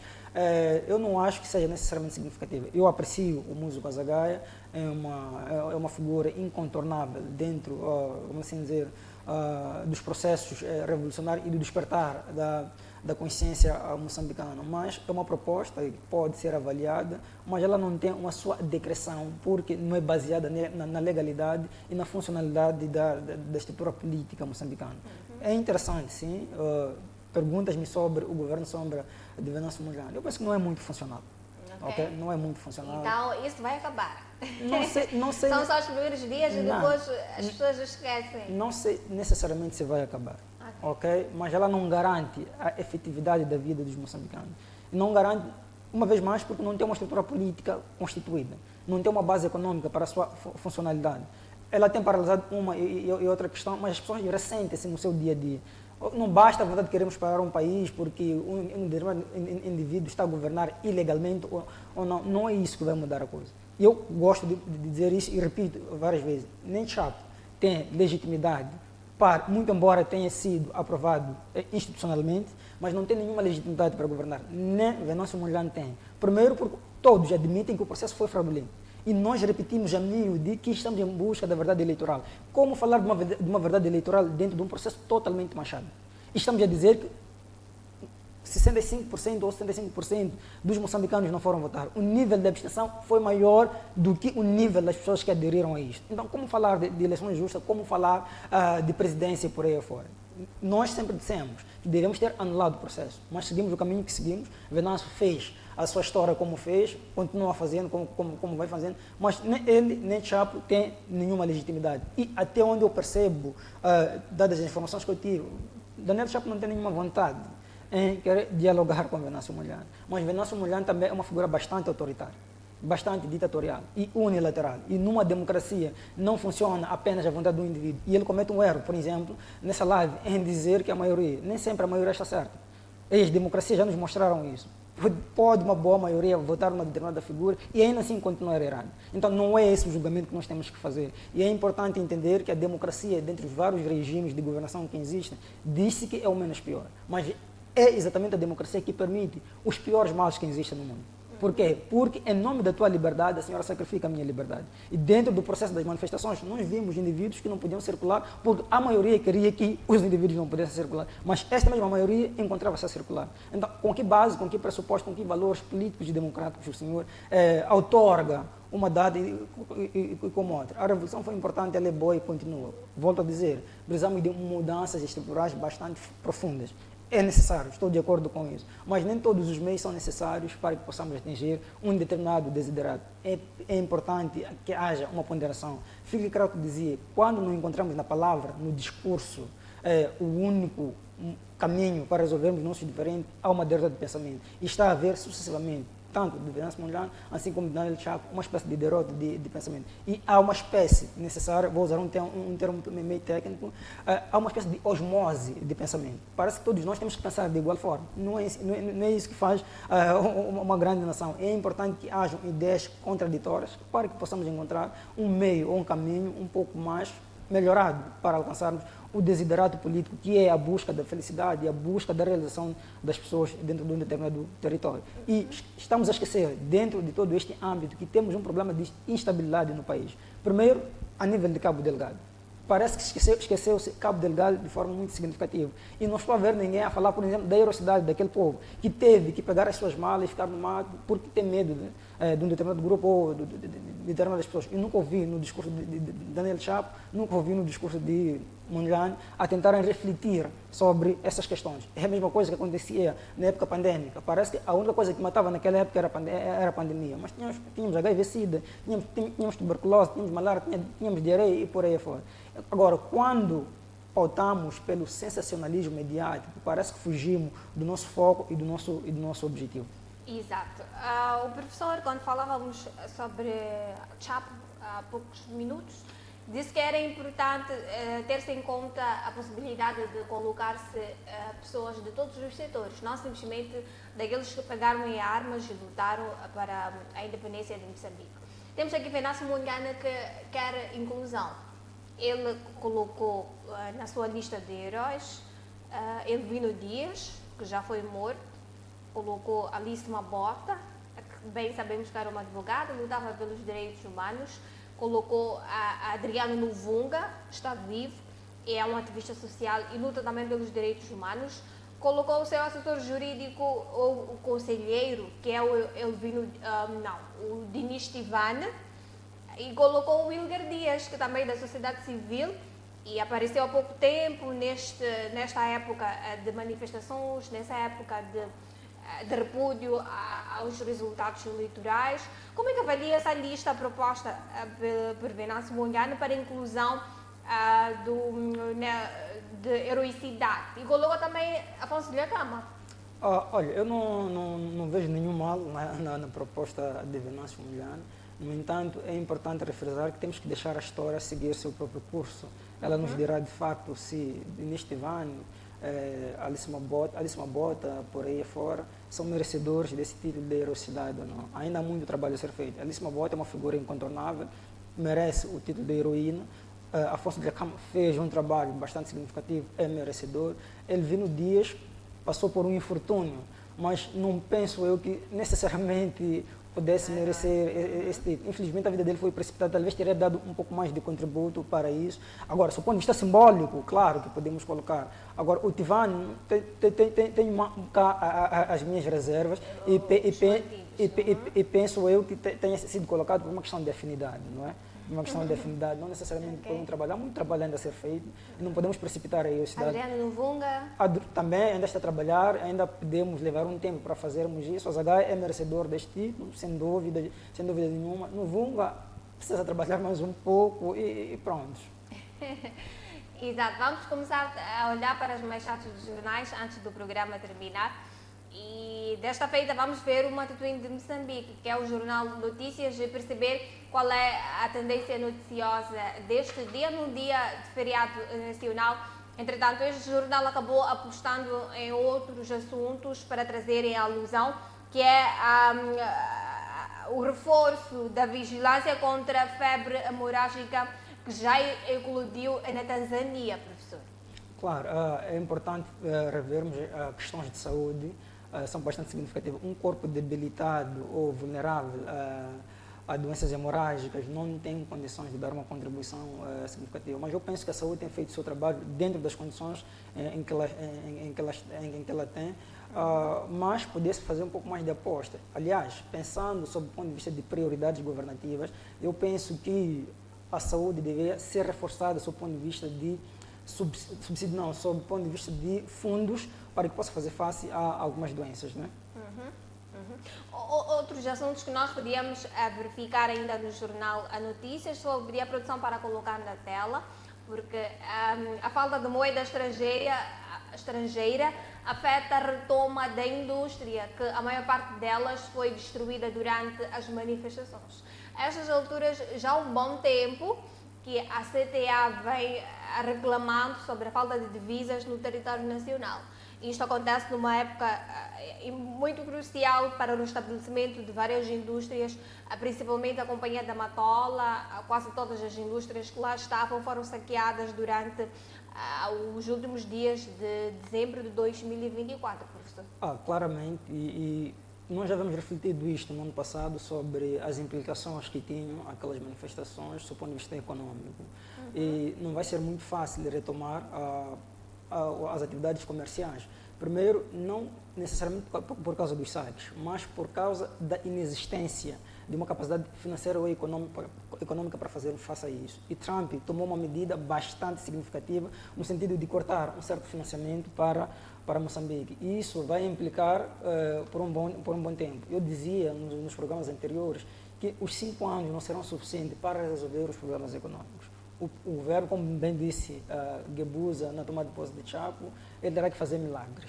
[SPEAKER 4] eu não acho que seja necessariamente significativa. Eu aprecio o músico Azagaia, é uma figura incontornável dentro, vamos assim dizer, dos processos revolucionários e do despertar da consciência moçambicana, mas é uma proposta que pode ser avaliada, mas ela não tem uma sua decreção, porque não é baseada na legalidade e na funcionalidade da estrutura política moçambicana. É interessante, sim. Perguntas-me sobre o governo sombra de Venâncio Mondlane. Eu penso que não é muito funcional. Okay? Não é muito funcional.
[SPEAKER 1] Então, isso vai acabar.
[SPEAKER 4] Não sei.
[SPEAKER 1] São só os primeiros dias e depois as pessoas esquecem.
[SPEAKER 4] Não sei necessariamente se vai acabar. Okay? Mas ela não garante a efetividade da vida dos moçambicanos. Não garante, uma vez mais, porque não tem uma estrutura política constituída. Não tem uma base econômica para a sua funcionalidade. Ela tem paralisado uma e outra questão, mas as pessoas ressentem-se no seu dia a dia. Não basta a vontade de queremos parar um país porque um determinado indivíduo está a governar ilegalmente ou não. Não é isso que vai mudar a coisa. Eu gosto de dizer isso e repito várias vezes. Nem Chapo tem legitimidade para, muito embora tenha sido aprovado institucionalmente, mas não tem nenhuma legitimidade para governar. Nem Venâncio Mondlane tem. Primeiro, porque todos admitem que o processo foi fraudulento. E nós repetimos a miúde que estamos em busca da verdade eleitoral. Como falar de uma verdade eleitoral dentro de um processo totalmente manchado? Estamos a dizer que 65% ou 75% dos moçambicanos não foram votar. O nível de abstenção foi maior do que o nível das pessoas que aderiram a isto. Então, como falar de eleições justas, como falar de presidência por aí afora? Nós sempre dissemos que devemos ter anulado o processo, mas seguimos o caminho que seguimos. Venâncio fez a sua história como fez, continua fazendo como vai fazendo, mas nem ele, nem Chapo tem nenhuma legitimidade. E até onde eu percebo, dadas as informações que eu tive, Daniel Chapo não tem nenhuma vontade em querer dialogar com Venâncio Mondlane. Mas Venâncio Mondlane também é uma figura bastante autoritária, bastante ditatorial e unilateral. E numa democracia não funciona apenas a vontade do indivíduo. E ele comete um erro, por exemplo, nessa live, em dizer que a maioria, nem sempre a maioria está certa. E as democracias já nos mostraram isso. Pode uma boa maioria votar numa determinada figura e ainda assim continuar errado. Então não é esse o julgamento que nós temos que fazer. E é importante entender que a democracia, dentre os vários regimes de governação que existem, disse que é o menos pior. Mas é exatamente a democracia que permite os piores males que existem no mundo. Por quê? Porque em nome da tua liberdade, a senhora sacrifica a minha liberdade. E dentro do processo das manifestações, nós vimos indivíduos que não podiam circular, porque a maioria queria que os indivíduos não pudessem circular. Mas esta mesma maioria encontrava-se a circular. Então, com que base, com que pressuposto, com que valores políticos e democráticos o senhor outorga uma data e como outra. A revolução foi importante, ela é boa e continua. Volto a dizer, precisamos de mudanças estruturais bastante profundas. É necessário, estou de acordo com isso, mas nem todos os meios são necessários para que possamos atingir um determinado desiderado. É importante que haja uma ponderação. Finkelkraut dizia, quando nos encontramos na palavra, no discurso, o único caminho para resolvermos nossos diferentes, há uma derrota de pensamento. E está a haver sucessivamente, tanto de Venâncio Mondlane, assim como de Daniel Chapo, uma espécie de derrota de pensamento. E há uma espécie necessária, vou usar um termo meio técnico, há uma espécie de osmose de pensamento. Parece que todos nós temos que pensar de igual forma. Não é isso que faz uma grande nação. É importante que hajam ideias contraditórias para que possamos encontrar um meio ou um caminho um pouco mais melhorado para alcançarmos o desiderato político, que é a busca da felicidade e a busca da realização das pessoas dentro de um determinado território. E estamos a esquecer, dentro de todo este âmbito, que temos um problema de instabilidade no país. Primeiro, a nível de Cabo Delgado. Parece que esqueceu-se Cabo Delgado de forma muito significativa. E não estou a ver ninguém a falar, por exemplo, da heroicidade daquele povo, que teve que pegar as suas malas e ficar no mato porque tem medo de um determinado grupo ou de determinadas pessoas. Eu nunca ouvi no discurso de Daniel Chapo, nunca ouvi no discurso de Mondlane a tentarem refletir sobre essas questões. É a mesma coisa que acontecia na época pandêmica. Parece que a única coisa que matava naquela época era a pandemia. Mas tínhamos HIV-Sida, tínhamos tuberculose, tínhamos malária, tínhamos diarreia e por aí fora. Agora, quando pautamos pelo sensacionalismo mediático, parece que fugimos do nosso foco e do nosso objetivo.
[SPEAKER 1] Exato. O professor, quando falávamos sobre Chapo há poucos minutos, disse que era importante ter-se em conta a possibilidade de colocar-se pessoas de todos os setores, não simplesmente daqueles que pegaram em armas e lutaram para a independência de Moçambique. Temos aqui Venâncio Mondlane que quer inclusão. Ele colocou na sua lista de heróis Elvino Dias, que já foi morto, colocou Alice Mabota, que bem sabemos que era uma advogada, lutava pelos direitos humanos, colocou a Adriano Luvunga, está vivo, é um ativista social e luta também pelos direitos humanos, colocou o seu assessor jurídico, ou o conselheiro, que é o o Dinis Tivane, e colocou o Wilger Dias, que também é da sociedade civil, e apareceu há pouco tempo nesta época de manifestações, nessa época de repúdio aos resultados eleitorais. Como é que avalia essa lista proposta por Venâncio Mondlane para a inclusão de heroicidade? E colocou também Afonso de Acama.
[SPEAKER 4] Olha, eu não vejo nenhum mal na proposta de Venâncio Mondlane. No entanto, é importante refrisar que temos que deixar a história seguir seu próprio curso. Ela nos dirá, de facto, se Dinis Tivane, Alice Mabota, por aí fora, são merecedores desse título de heroicidade ou não. Ainda há muito trabalho a ser feito. Alice Mabota é uma figura incontornável, merece o título de heroína. Afonso de Acama fez um trabalho bastante significativo, é merecedor. Elvino Dias passou por um infortúnio, mas não penso eu que necessariamente pudesse merecer esse título. Infelizmente a vida dele foi precipitada, talvez teria dado um pouco mais de contributo para isso. Agora, do ponto de vista simbólico, claro que podemos colocar. Agora, o Tivane tem as minhas reservas e penso eu que tenha sido colocado por uma questão de afinidade, não é? Uma questão de afinidade, não necessariamente por um trabalho. Há muito trabalho ainda a ser feito e não podemos precipitar a cidade.
[SPEAKER 1] Adriano Luvunga
[SPEAKER 4] também ainda está a trabalhar, ainda podemos levar um tempo para fazermos isso. O Zagai é merecedor deste título, sem dúvida nenhuma. Luvunga precisa trabalhar mais um pouco e pronto.
[SPEAKER 1] Exato. Vamos começar a olhar para as manchetes dos jornais antes do programa terminar. E desta feita vamos ver uma atitude de Moçambique, que é o Jornal de Notícias, e perceber qual é a tendência noticiosa deste dia, num dia de feriado nacional. Entretanto, este jornal acabou apostando em outros assuntos para trazerem a alusão, que é o reforço da vigilância contra a febre hemorrágica que já eclodiu na Tanzânia, professor.
[SPEAKER 4] Claro, é importante revermos questões de saúde, são bastante significativas. Um corpo debilitado ou vulnerável a doenças hemorrágicas não tem condições de dar uma contribuição significativa. Mas eu penso que a saúde tem feito o seu trabalho dentro das condições em que ela tem. mas pudesse fazer um pouco mais de aposta. Aliás, pensando sob o ponto de vista de prioridades governativas, eu penso que a saúde deveria ser reforçada sob o ponto de vista de subsídio, não, sob o ponto de vista de fundos para que possa fazer face a algumas doenças, né?
[SPEAKER 1] Outros assuntos que nós podíamos verificar ainda no jornal A Notícias, só pedir a produção para colocar na tela, porque a falta de moeda estrangeira afeta a retoma da indústria, que a maior parte delas foi destruída durante as manifestações. A estas alturas, já há um bom tempo que a CTA vem reclamando sobre a falta de divisas no território nacional. Isto acontece numa época muito crucial para o estabelecimento de várias indústrias, principalmente a Companhia da Matola. Quase todas as indústrias que lá estavam foram saqueadas durante os últimos dias de dezembro de 2024, professor.
[SPEAKER 4] Claramente, e nós já havíamos refletido isto no ano passado sobre as implicações que tinham aquelas manifestações do ponto de vista econômico. E não vai ser muito fácil retomar as atividades comerciais. Primeiro, não necessariamente por causa dos saques, mas por causa da inexistência de uma capacidade financeira ou econômica para fazer face a isso. E Trump tomou uma medida bastante significativa no sentido de cortar um certo financiamento para Moçambique. E isso vai implicar por um bom tempo. Eu dizia nos programas anteriores que os 5 anos não serão suficientes para resolver os problemas econômicos. O governo, como bem disse Guebuza na tomada de posse de Chapo, ele terá que fazer milagres.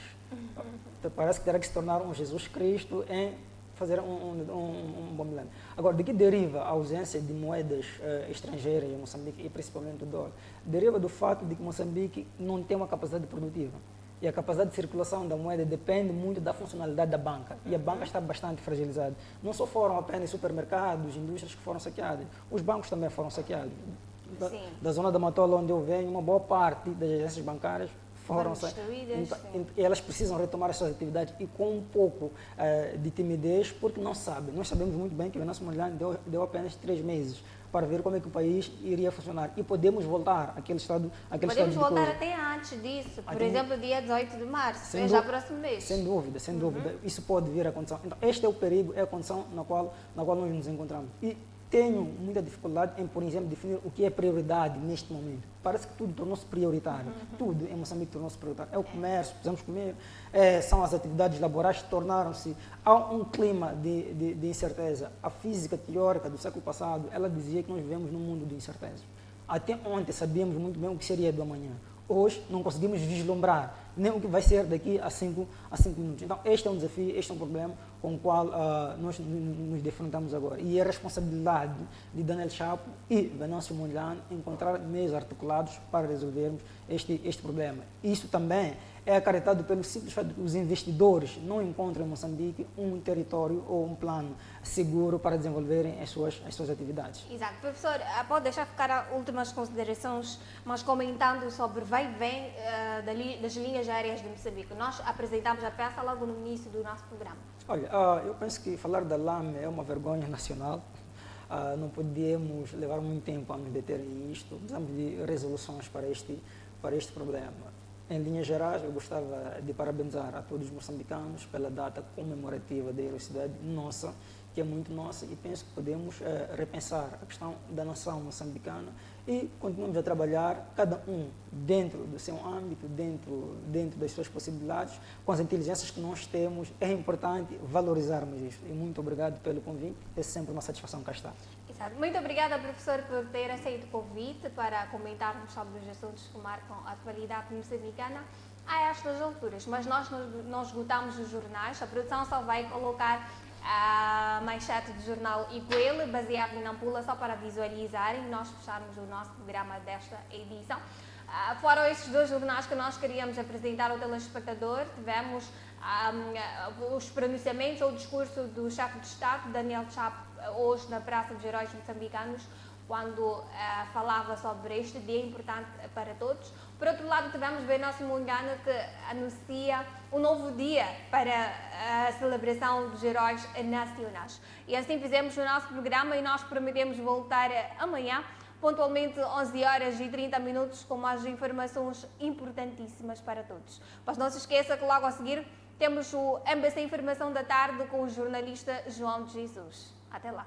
[SPEAKER 4] Parece que terá que se tornar um Jesus Cristo em fazer um bom milagre. Agora, de que deriva a ausência de moedas estrangeiras em Moçambique, e principalmente o dólar? Deriva do fato de que Moçambique não tem uma capacidade produtiva. E a capacidade de circulação da moeda depende muito da funcionalidade da banca. E a banca está bastante fragilizada. Não só foram apenas supermercados, indústrias que foram saqueadas, os bancos também foram saqueados. Da zona da Matola, onde eu venho, uma boa parte das agências bancárias foram destruídas. E elas precisam retomar as suas atividades e com um pouco de timidez, porque não sabem. Nós sabemos muito bem que o Venâncio Mondlane deu apenas 3 meses para ver como é que o país iria funcionar. E podemos voltar àquele estado
[SPEAKER 1] Podemos voltar até antes disso, por exemplo, dia 18 de março, já próximo mês.
[SPEAKER 4] Sem dúvida. Isso pode vir a acontecer. Então, este é o perigo, é a condição na qual nós nos encontramos. E tenho muita dificuldade em, por exemplo, definir o que é prioridade neste momento. Parece que tudo tornou-se prioritário. Tudo em Moçambique tornou-se prioritário. É o comércio, precisamos comer, são as atividades laborais que tornaram-se... Há um clima de incerteza. A física teórica do século passado, ela dizia que nós vivemos num mundo de incerteza. Até ontem sabíamos muito bem o que seria do amanhã. Hoje não conseguimos vislumbrar nem o que vai ser daqui a 5 minutos. Então, este é um desafio, este é um problema com o qual nós nos defrontamos agora. E é a responsabilidade de Daniel Chapo e Venâncio Mondlane encontrar meios articulados para resolvermos este problema. Isso também é acarretado pelo simples fato de que os investidores não encontram em Moçambique um território ou um plano seguro para desenvolverem as suas atividades.
[SPEAKER 1] Exato. Professor, pode deixar ficar últimas considerações, mas comentando sobre vai e vem das linhas aéreas de Moçambique. Nós apresentamos a peça logo no início do nosso programa.
[SPEAKER 4] Olha, eu penso que falar da LAM é uma vergonha nacional. Não podemos levar muito tempo a nos deter em isto. Precisamos de resoluções para este problema. Em linhas gerais, eu gostava de parabenizar a todos os moçambicanos pela data comemorativa da heroicidade nossa, que é muito nossa, e penso que podemos repensar a questão da nação moçambicana e continuamos a trabalhar, cada um dentro do seu âmbito, dentro das suas possibilidades, com as inteligências que nós temos. É importante valorizarmos isso. E muito obrigado pelo convite, é sempre uma satisfação cá estar.
[SPEAKER 1] Exato. Muito obrigada, professor, por ter aceito o convite para comentarmos sobre os assuntos que marcam a atualidade moçambicana a estas alturas. Mas nós não esgotamos os jornais, a produção só vai colocar a manchete do jornal Ipuele, baseado em Nampula, só para visualizarem. Nós fecharmos o nosso programa desta edição. Foram estes 2 jornais que nós queríamos apresentar ao telespectador. Tivemos os pronunciamentos ou o discurso do chefe de Estado, Daniel Chapo, hoje na Praça dos Heróis Moçambicanos, quando falava sobre este dia importante para todos. Por outro lado, tivemos Venâncio Mondlane, que anuncia um novo dia para a celebração dos heróis nacionais. E assim fizemos o nosso programa e nós prometemos voltar amanhã, pontualmente 11h30, com mais informações importantíssimas para todos. Mas não se esqueça que logo a seguir Temos o MBC Informação da Tarde com o jornalista João de Jesus. Até lá.